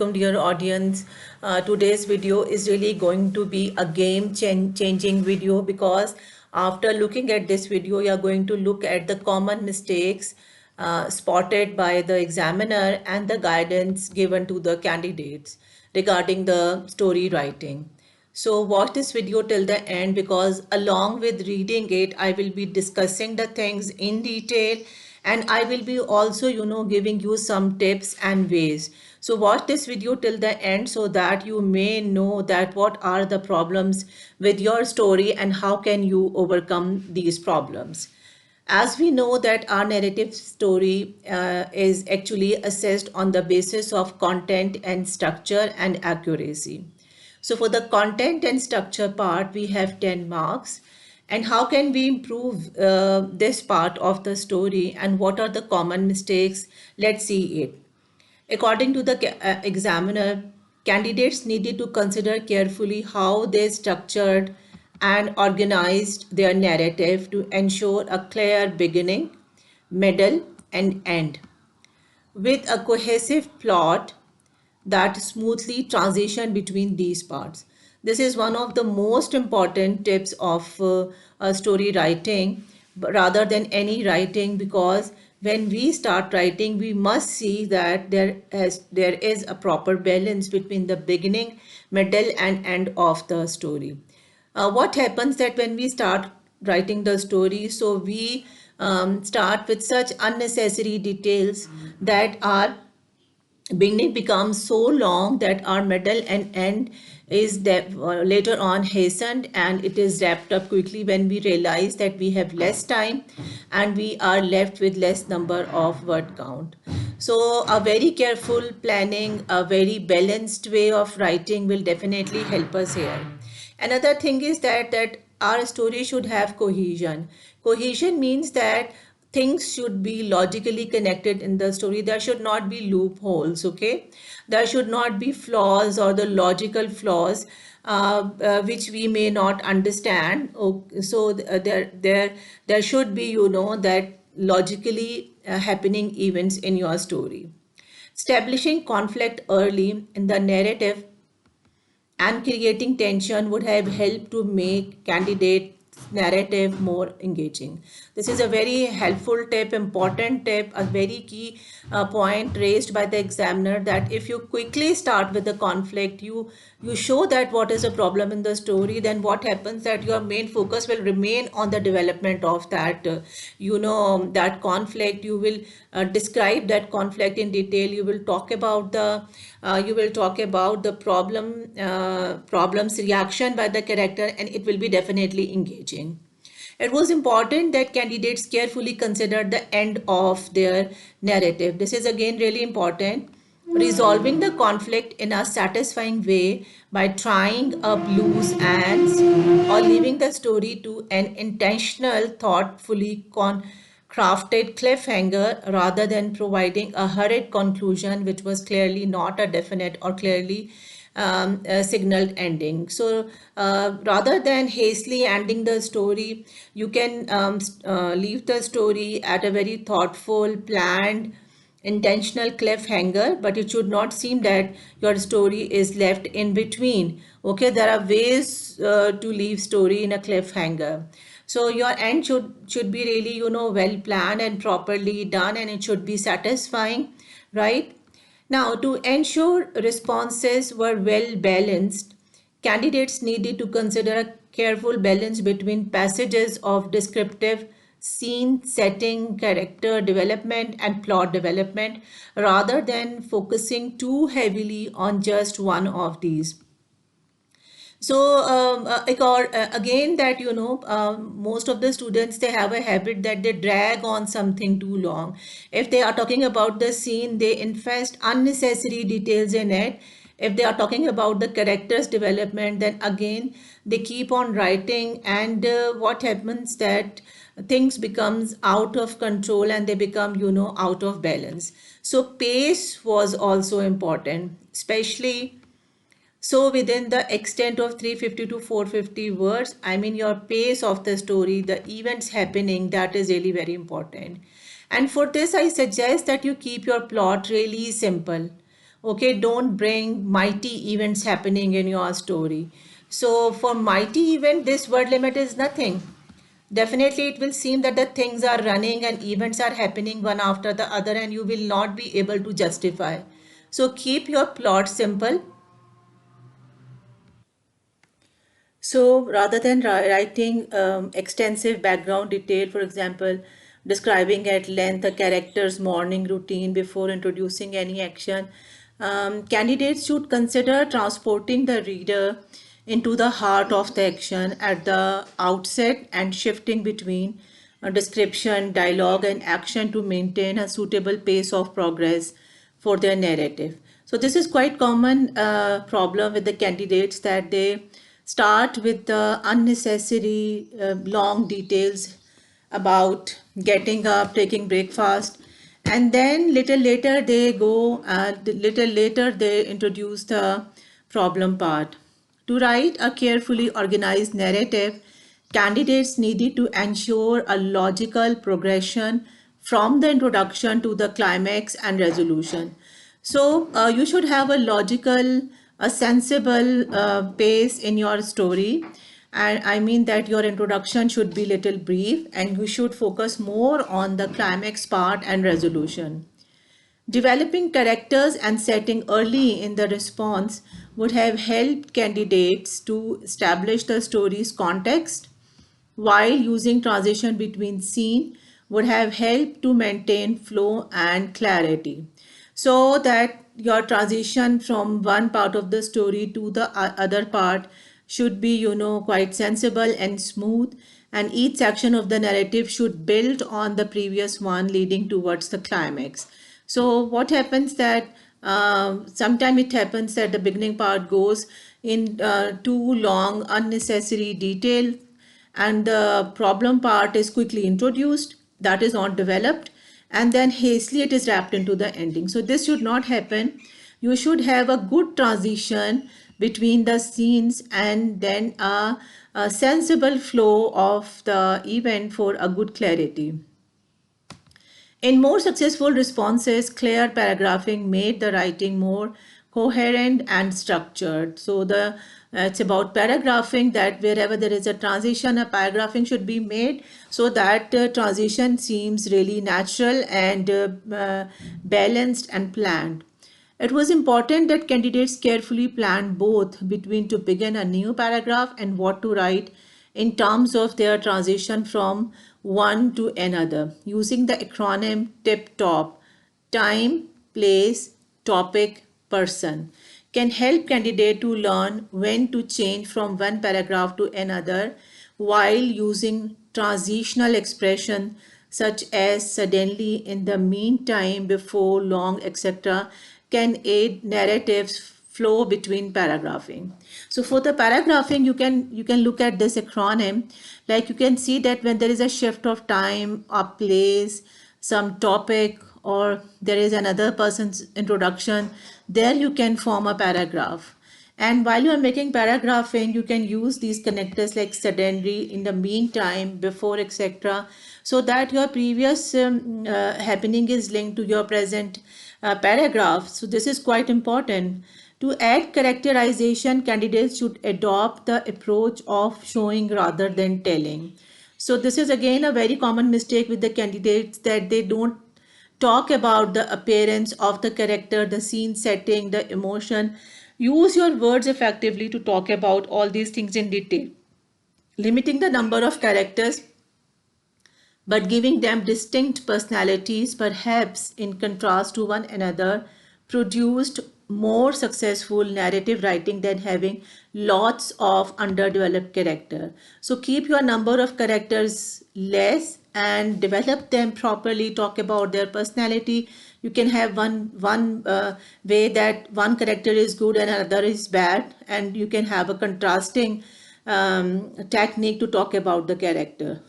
Dear audience. Today's video is really going to be a changing video because after looking at this video, you are going to look at the common mistakes spotted by the examiner and the guidance given to the candidates regarding the story writing. So watch this video till the end because along with reading it, I will be discussing the things in detail and I will be also, giving you some tips and ways. So watch this video till the end so that you may know that what are the problems with your story and how can you overcome these problems. As we know that our narrative story is actually assessed on the basis of content and structure and accuracy. So for the content and structure part, we have 10 marks. And how can we improve this part of the story and what are the common mistakes? Let's see it. According to the examiner, candidates needed to consider carefully how they structured and organized their narrative to ensure a clear beginning, middle, and end with a cohesive plot that smoothly transition between these parts. This is one of the most important tips of story writing rather than any writing, because when we start writing we must see that there is a proper balance between the beginning, middle, and end of the story. What happens that when we start writing the story, so we start with such unnecessary details that are beginning becomes so long that our middle and end is later on hastened and it is wrapped up quickly when we realize that we have less time and we are left with less number of word count. So a very careful planning, a very balanced way of writing will definitely help us here. Another thing is that our story should have cohesion. Cohesion means that things should be logically connected in the story. There should not be loopholes, okay? There should not be flaws or the logical flaws which we may not understand. So there should be, that logically happening events in your story. Establishing conflict early in the narrative and creating tension would have helped to make candidate narrative more engaging. This is a very helpful tip, important tip, a very key point raised by the examiner, that if you quickly start with the conflict, you show that what is the problem in the story, then what happens that your main focus will remain on the development of that that conflict. You will describe that conflict in detail. You will talk about the problem's reaction by the character, and it will be definitely engaging. It was important that candidates carefully consider the end of their narrative. This is again really important. Resolving the conflict in a satisfying way by trying up loose ends or leaving the story to an intentional, thoughtfully crafted cliffhanger rather than providing a hurried conclusion which was clearly not a definite or clearly signaled ending. So rather than hastily ending the story, you can leave the story at a very thoughtful, planned, intentional cliffhanger, but it should not seem that your story is left in between. Okay, there are ways to leave story in a cliffhanger. So your end should be really, well planned and properly done, and it should be satisfying, right? Now, to ensure responses were well balanced, candidates needed to consider a careful balance between passages of descriptive scene setting, character development, and plot development rather than focusing too heavily on just one of these. So again, that most of the students, they have a habit that they drag on something too long. If they are talking about the scene, they invest unnecessary details in it. If they are talking about the characters development, then again they keep on writing, and what happens that things becomes out of control and they become out of balance. So pace was also important, especially so within the extent of 350 to 450 words, I mean your pace of the story, the events happening, that is really very important. And for this, I suggest that you keep your plot really simple. Okay, don't bring mighty events happening in your story. So for mighty event, this word limit is nothing. Definitely, it will seem that the things are running and events are happening one after the other, and you will not be able to justify. So keep your plot simple. So rather than writing extensive background detail, for example, describing at length a character's morning routine before introducing any action, candidates should consider transporting the reader into the heart of the action at the outset and shifting between description, dialogue, and action to maintain a suitable pace of progress for their narrative. So this is quite common problem with the candidates that they start with the unnecessary long details about getting up, taking breakfast, and then little later they introduce the problem part. To write a carefully organized narrative, candidates needed to ensure a logical progression from the introduction to the climax and resolution. So you should have a sensible pace in your story. And I mean that your introduction should be little brief and you should focus more on the climax part and resolution. Developing characters and setting early in the response would have helped candidates to establish the story's context, while using transition between scene would have helped to maintain flow and clarity, so that your transition from one part of the story to the other part should be, quite sensible and smooth, and each section of the narrative should build on the previous one, leading towards the climax. So what happens that sometimes it happens that the beginning part goes in too long unnecessary detail, and the problem part is quickly introduced, that is not developed, and then hastily it is wrapped into the ending. So this should not happen. You should have a good transition between the scenes and then a sensible flow of the event for a good clarity. In more successful responses, clear paragraphing made the writing more coherent and structured. So it's about paragraphing, that wherever there is a transition, a paragraphing should be made so that transition seems really natural and balanced and planned. It was important that candidates carefully planned both between to begin a new paragraph and what to write in terms of their transition from one to another, using the acronym TIP-TOP: time, place, topic, person, can help candidate to learn when to change from one paragraph to another, while using transitional expression such as suddenly, in the meantime, before, long, etc., can aid narratives flow between paragraphing. So for the paragraphing, you can look at this acronym. Like you can see that when there is a shift of time, a place, some topic, or there is another person's introduction, there you can form a paragraph. And while you are making paragraphing, you can use these connectors like suddenly, in the meantime, before, etc., so that your previous happening is linked to your present paragraph. So this is quite important. To add characterization, candidates should adopt the approach of showing rather than telling. So this is again a very common mistake with the candidates, that they don't talk about the appearance of the character, the scene setting, the emotion. Use your words effectively to talk about all these things in detail. Limiting the number of characters but giving them distinct personalities, perhaps in contrast to one another, produced more successful narrative writing than having lots of underdeveloped character. So keep your number of characters less and develop them properly. Talk about their personality. You can have one way that one character is good and another is bad, and you can have a contrasting technique to talk about the character.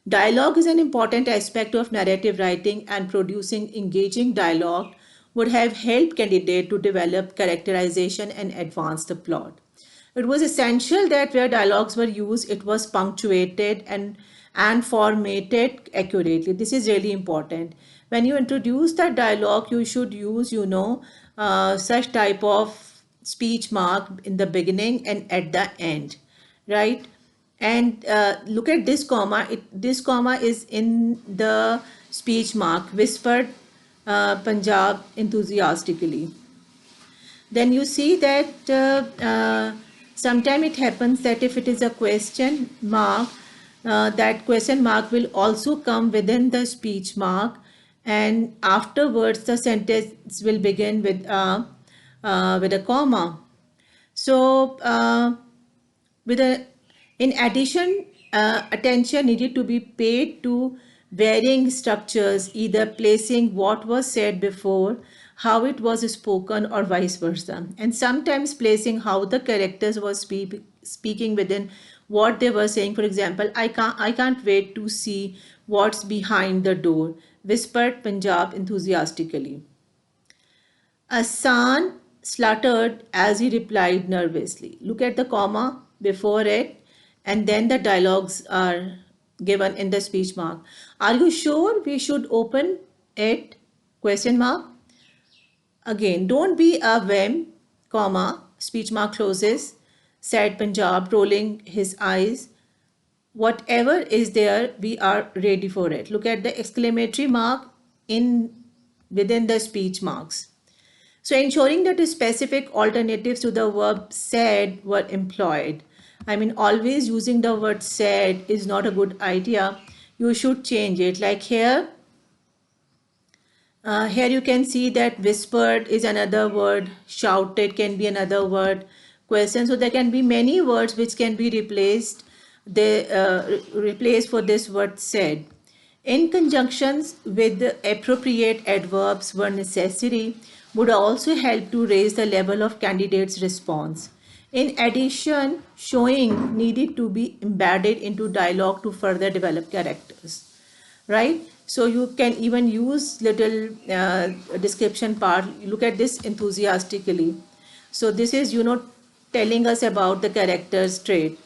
Dialogue is an important aspect of narrative writing, and producing engaging dialogue would have helped candidate to develop characterization and advance the plot. It was essential that where dialogues were used, it was punctuated and formatted accurately. This is really important. When you introduce that dialogue, you should use, such type of speech mark in the beginning and at the end, right? And look at this comma. This comma is in the speech mark, whispered Punjab enthusiastically. Then you see that sometime it happens that if it is a question mark, that question mark will also come within the speech mark, and afterwards the sentence will begin with a comma. So with a in addition, attention needed to be paid to varying structures, either placing what was said before, how it was spoken, or vice versa, and sometimes placing how the characters were speaking within what they were saying. For example, I can't wait to see what's behind the door, whispered Punjab enthusiastically. Asan sluttered as he replied nervously. Look at the comma before it, and then the dialogues are given in the speech mark. Are you sure we should open it? Question mark. Again, don't be a whim, comma, speech mark closes, said Punjab, rolling his eyes. Whatever is there, we are ready for it. Look at the exclamatory mark in within the speech marks. So ensuring that specific alternatives to the verb said were employed. I mean, always using the word said is not a good idea. You should change it. Like here you can see that whispered is another word, shouted can be another word, question. So there can be many words which can be replaced. They replaced for this word said. In conjunctions with the appropriate adverbs were necessary would also help to raise the level of candidate's response. In addition, showing needed to be embedded into dialogue to further develop characters, right? So you can even use little description part. Look at this enthusiastically. So this is, telling us about the character's trait.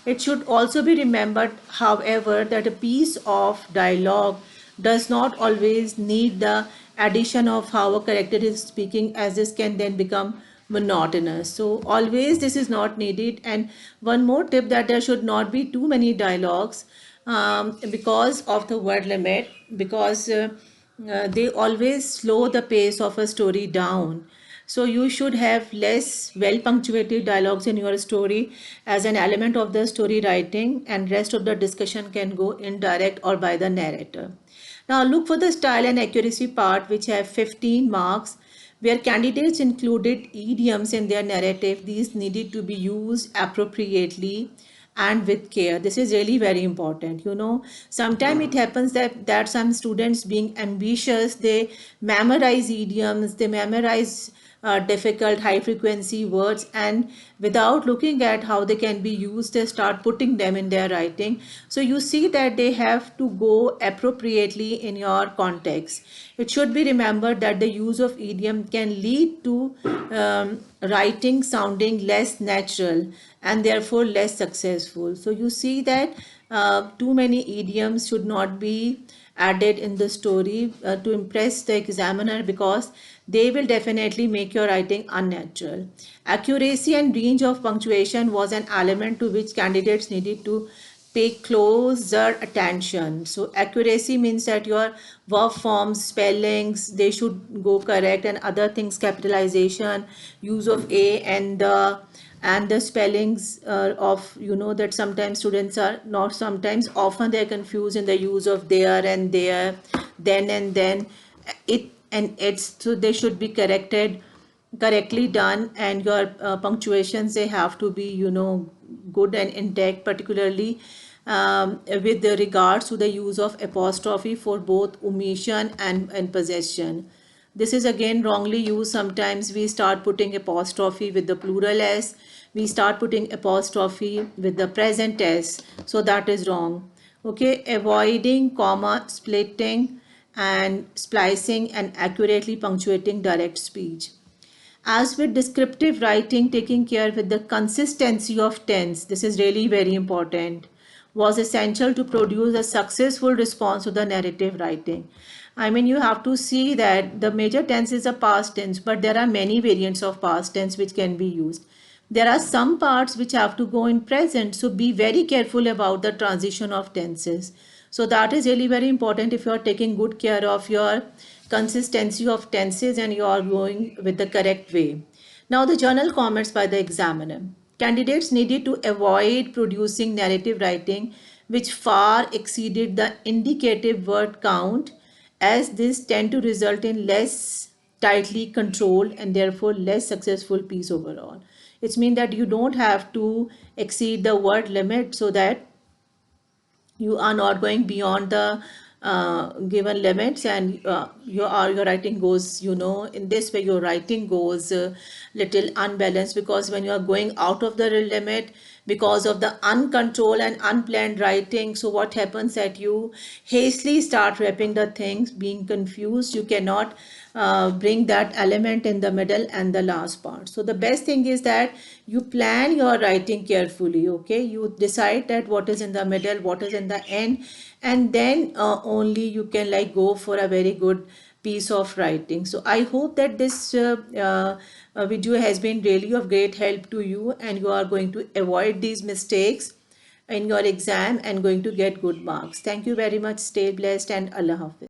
It should also be remembered, however, that a piece of dialogue does not always need the addition of how a character is speaking, as this can then become monotonous. So always this is not needed. And one more tip, that there should not be too many dialogues because of the word limit, because they always slow the pace of a story down. So you should have less well punctuated dialogues in your story as an element of the story writing, and rest of the discussion can go indirect or by the narrator. Now look for the style and accuracy part, which have 15 marks. Where candidates included idioms in their narrative, these needed to be used appropriately and with care. This is really very important. Sometimes it happens that some students, being ambitious, they memorize idioms, they memorize difficult high frequency words, and without looking at how they can be used, they start putting them in their writing. So you see that they have to go appropriately in your context. It should be remembered that the use of idiom can lead to writing sounding less natural and therefore less successful. So you see that too many idioms should not be added in the story to impress the examiner, because they will definitely make your writing unnatural. Accuracy and range of punctuation was an element to which candidates needed to pay closer attention. So accuracy means that your verb forms, spellings, they should go correct, and other things, capitalization, use of a and the spellings of, that sometimes students are not, sometimes often they're confused in the use of there and there, then and then, it and it's. So they should be correctly done, and your punctuations, they have to be good and intact, particularly with regards to the use of apostrophe for both omission and possession. This is again wrongly used. Sometimes we start putting apostrophe with the plural s, we start putting apostrophe with the present s, so that is wrong. Okay, avoiding comma splitting and splicing, and accurately punctuating direct speech. As with descriptive writing, taking care with the consistency of tense. This is really very important. was essential to produce a successful response to the narrative writing. I mean, you have to see that the major tense is a past tense, but there are many variants of past tense which can be used. There are some parts which have to go in present, so be very careful about the transition of tenses. So that is really very important if you are taking good care of your consistency of tenses and you are going with the correct way. Now, the journal comments by the examiner. Candidates needed to avoid producing narrative writing which far exceeded the indicative word count, as this tend to result in less tightly controlled and therefore less successful piece overall. It means that you don't have to exceed the word limit so that you are not going beyond the given limits, and your writing goes, in this way your writing goes little unbalanced, because when you are going out of the limit because of the uncontrolled and unplanned writing, so what happens that you hastily start wrapping the things, being confused, you cannot bring that element in the middle and the last part. So the best thing is that you plan your writing carefully. Okay, you decide that what is in the middle, what is in the end, and then only you can like go for a very good piece of writing. So I hope that this video has been really of great help to you, and you are going to avoid these mistakes in your exam and going to get good marks. Thank you very much. Stay blessed, and Allah Hafiz.